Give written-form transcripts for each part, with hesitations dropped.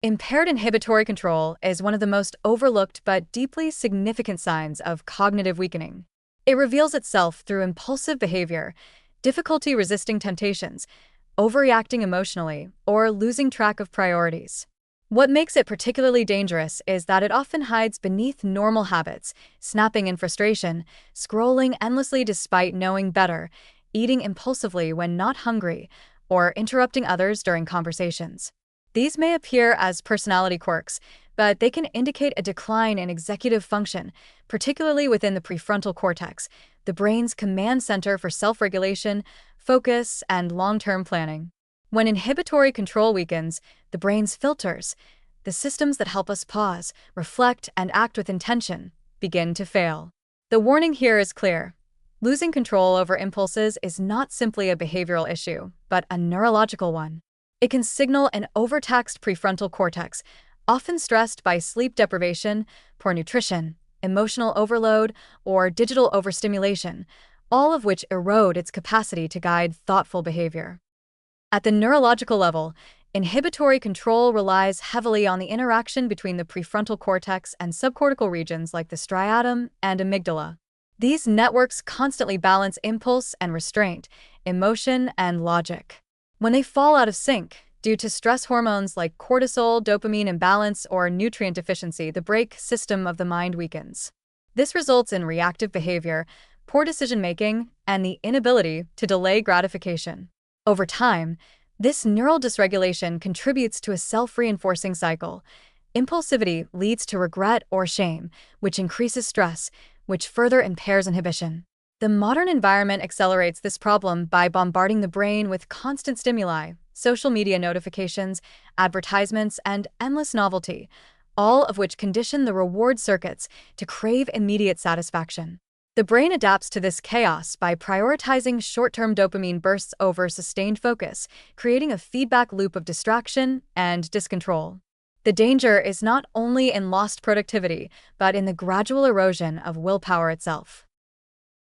Impaired inhibitory control is one of the most overlooked but deeply significant signs of cognitive weakening. It reveals itself through impulsive behavior, difficulty resisting temptations, overreacting emotionally, or losing track of priorities. What makes it particularly dangerous is that it often hides beneath normal habits, snapping in frustration, scrolling endlessly despite knowing better, eating impulsively when not hungry, or interrupting others during conversations. These may appear as personality quirks, but they can indicate a decline in executive function, particularly within the prefrontal cortex, the brain's command center for self-regulation, focus, and long-term planning. When inhibitory control weakens, the brain's filters, the systems that help us pause, reflect, and act with intention, begin to fail. The warning here is clear. Losing control over impulses is not simply a behavioral issue, but a neurological one. It can signal an overtaxed prefrontal cortex, often stressed by sleep deprivation, poor nutrition, emotional overload, or digital overstimulation, all of which erode its capacity to guide thoughtful behavior. At the neurological level, inhibitory control relies heavily on the interaction between the prefrontal cortex and subcortical regions like the striatum and amygdala. These networks constantly balance impulse and restraint, emotion and logic. When they fall out of sync, due to stress hormones like cortisol, dopamine imbalance, or nutrient deficiency, the brake system of the mind weakens. This results in reactive behavior, poor decision-making, and the inability to delay gratification. Over time, this neural dysregulation contributes to a self-reinforcing cycle. Impulsivity leads to regret or shame, which increases stress, which further impairs inhibition. The modern environment accelerates this problem by bombarding the brain with constant stimuli, social media notifications, advertisements, and endless novelty, all of which condition the reward circuits to crave immediate satisfaction. The brain adapts to this chaos by prioritizing short-term dopamine bursts over sustained focus, creating a feedback loop of distraction and discontrol. The danger is not only in lost productivity, but in the gradual erosion of willpower itself.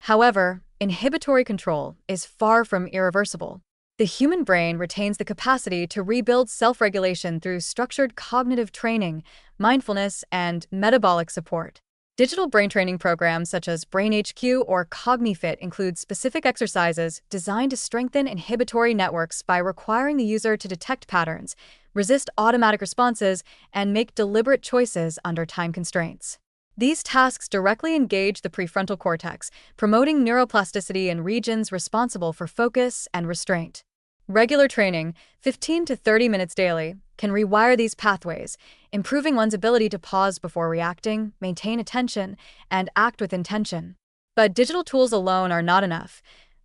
However, inhibitory control is far from irreversible. The human brain retains the capacity to rebuild self-regulation through structured cognitive training, mindfulness, and metabolic support. Digital brain training programs such as BrainHQ or CogniFit include specific exercises designed to strengthen inhibitory networks by requiring the user to detect patterns, resist automatic responses, and make deliberate choices under time constraints. These tasks directly engage the prefrontal cortex, promoting neuroplasticity in regions responsible for focus and restraint. Regular training, 15 to 30 minutes daily, can rewire these pathways, improving one's ability to pause before reacting, maintain attention, and act with intention. But digital tools alone are not enough.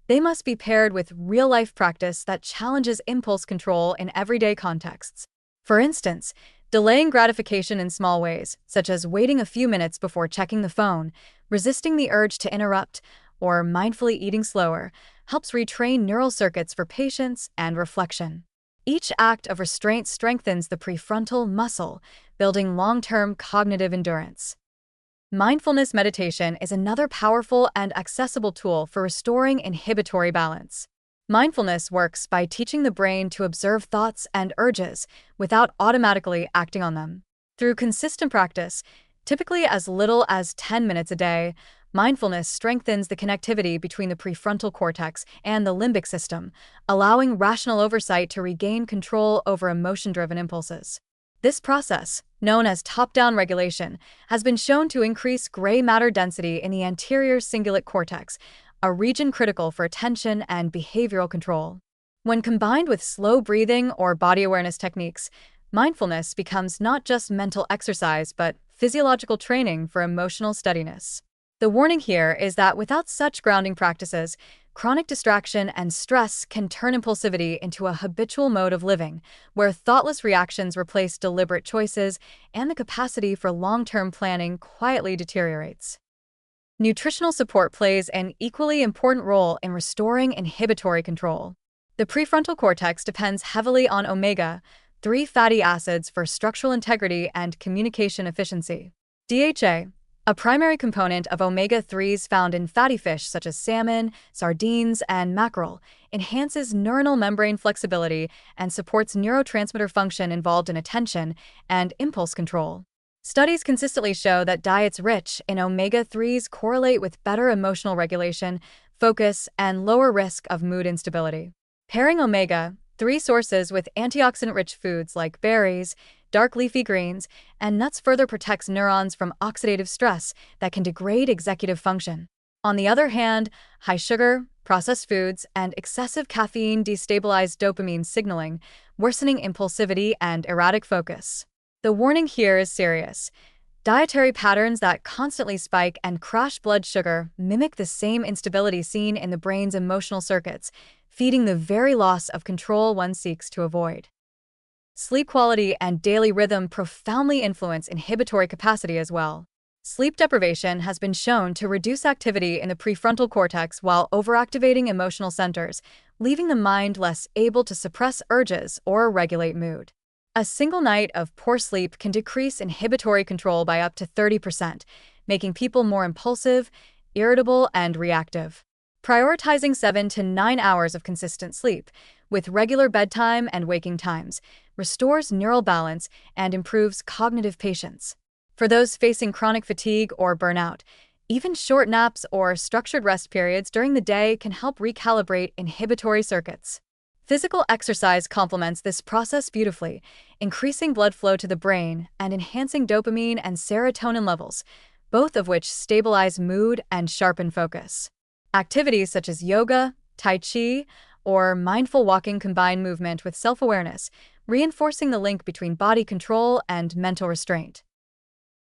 They must be paired with real-life practice that challenges impulse control in everyday contexts. For instance, delaying gratification in small ways, such as waiting a few minutes before checking the phone, resisting the urge to interrupt, or mindfully eating slower, helps retrain neural circuits for patience and reflection. Each act of restraint strengthens the prefrontal muscle, building long-term cognitive endurance. Mindfulness meditation is another powerful and accessible tool for restoring inhibitory balance. Mindfulness works by teaching the brain to observe thoughts and urges without automatically acting on them. Through consistent practice, typically as little as 10 minutes a day, mindfulness strengthens the connectivity between the prefrontal cortex and the limbic system, allowing rational oversight to regain control over emotion-driven impulses. This process, known as top-down regulation, has been shown to increase gray matter density in the anterior cingulate cortex, a region critical for attention and behavioral control. When combined with slow breathing or body awareness techniques, mindfulness becomes not just mental exercise but physiological training for emotional steadiness. The warning here is that without such grounding practices, chronic distraction and stress can turn impulsivity into a habitual mode of living, where thoughtless reactions replace deliberate choices and the capacity for long-term planning quietly deteriorates. Nutritional support plays an equally important role in restoring inhibitory control. The prefrontal cortex depends heavily on omega-3 fatty acids for structural integrity and communication efficiency. DHA, A primary component of omega-3s found in fatty fish such as salmon, sardines, and mackerel enhances neuronal membrane flexibility and supports neurotransmitter function involved in attention and impulse control. Studies consistently show that diets rich in omega-3s correlate with better emotional regulation, focus, and lower risk of mood instability. Pairing omega-3 sources with antioxidant-rich foods like berries, dark leafy greens, and nuts further protects neurons from oxidative stress that can degrade executive function. On the other hand, high sugar, processed foods, and excessive caffeine destabilize dopamine signaling, worsening impulsivity and erratic focus. The warning here is serious. Dietary patterns that constantly spike and crash blood sugar mimic the same instability seen in the brain's emotional circuits, feeding the very loss of control one seeks to avoid. Sleep quality and daily rhythm profoundly influence inhibitory capacity as well. Sleep deprivation has been shown to reduce activity in the prefrontal cortex while overactivating emotional centers, leaving the mind less able to suppress urges or regulate mood. A single night of poor sleep can decrease inhibitory control by up to 30%, making people more impulsive, irritable, and reactive. Prioritizing 7 to 9 hours of consistent sleep, with regular bedtime and waking times, restores neural balance and improves cognitive patience. For those facing chronic fatigue or burnout, even short naps or structured rest periods during the day can help recalibrate inhibitory circuits. Physical exercise complements this process beautifully, increasing blood flow to the brain and enhancing dopamine and serotonin levels, both of which stabilize mood and sharpen focus. Activities such as yoga, tai chi, or mindful walking combine movement with self-awareness, reinforcing the link between body control and mental restraint.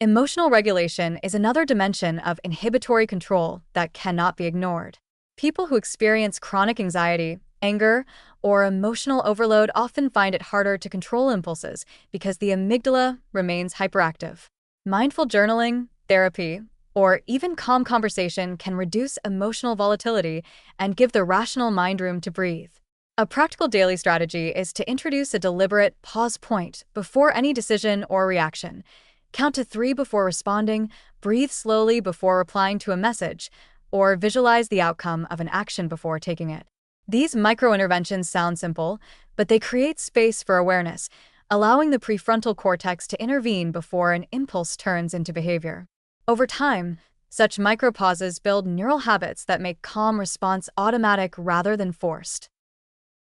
Emotional regulation is another dimension of inhibitory control that cannot be ignored. People who experience chronic anxiety, anger, or emotional overload often find it harder to control impulses because the amygdala remains hyperactive. Mindful journaling, therapy, or even calm conversation can reduce emotional volatility and give the rational mind room to breathe. A practical daily strategy is to introduce a deliberate pause point before any decision or reaction. Count to 3 before responding, breathe slowly before replying to a message, or visualize the outcome of an action before taking it. These micro-interventions sound simple, but they create space for awareness, allowing the prefrontal cortex to intervene before an impulse turns into behavior. Over time, such micropauses build neural habits that make calm response automatic rather than forced.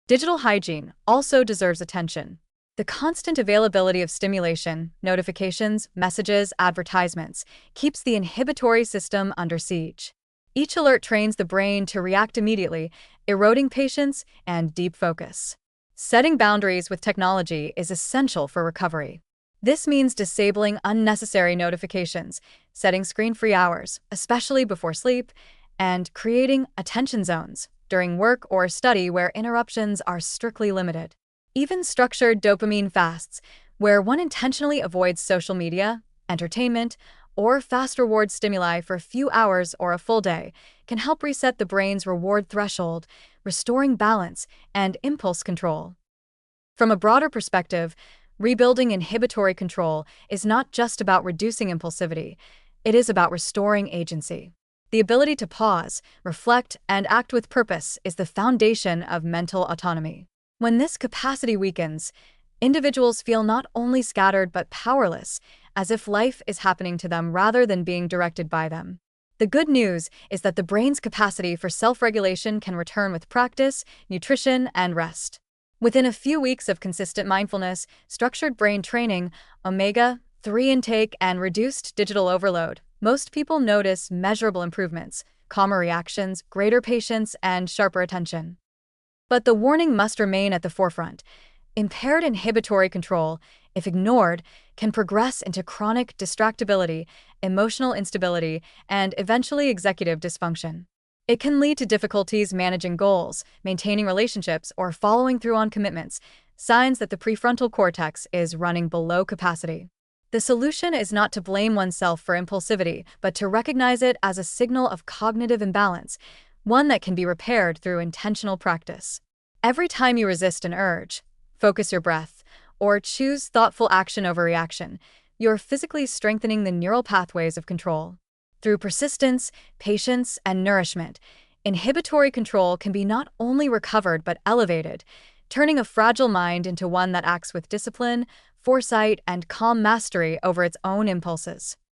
Digital hygiene also deserves attention. The constant availability of stimulation, notifications, messages, advertisements, keeps the inhibitory system under siege. Each alert trains the brain to react immediately, eroding patience and deep focus. Setting boundaries with technology is essential for recovery. This means disabling unnecessary notifications, setting screen-free hours, especially before sleep, and creating attention zones during work or study where interruptions are strictly limited. Even structured dopamine fasts, where one intentionally avoids social media, entertainment, or fast reward stimuli for a few hours or a full day, can help reset the brain's reward threshold, restoring balance and impulse control. From a broader perspective, rebuilding inhibitory control is not just about reducing impulsivity, it is about restoring agency. The ability to pause, reflect, and act with purpose is the foundation of mental autonomy. When this capacity weakens, individuals feel not only scattered but powerless, as if life is happening to them rather than being directed by them. The good news is that the brain's capacity for self-regulation can return with practice, nutrition, and rest. Within a few weeks of consistent mindfulness, structured brain training, omega-3 intake, and reduced digital overload, most people notice measurable improvements, calmer reactions, greater patience, and sharper attention. But the warning must remain at the forefront. Impaired inhibitory control, if ignored, can progress into chronic distractibility, emotional instability, and eventually executive dysfunction. It can lead to difficulties managing goals, maintaining relationships, or following through on commitments, signs that the prefrontal cortex is running below capacity. The solution is not to blame oneself for impulsivity, but to recognize it as a signal of cognitive imbalance, one that can be repaired through intentional practice. Every time you resist an urge, focus your breath, or choose thoughtful action over reaction, you're physically strengthening the neural pathways of control. Through persistence, patience, and nourishment, inhibitory control can be not only recovered but elevated, turning a fragile mind into one that acts with discipline, foresight, and calm mastery over its own impulses.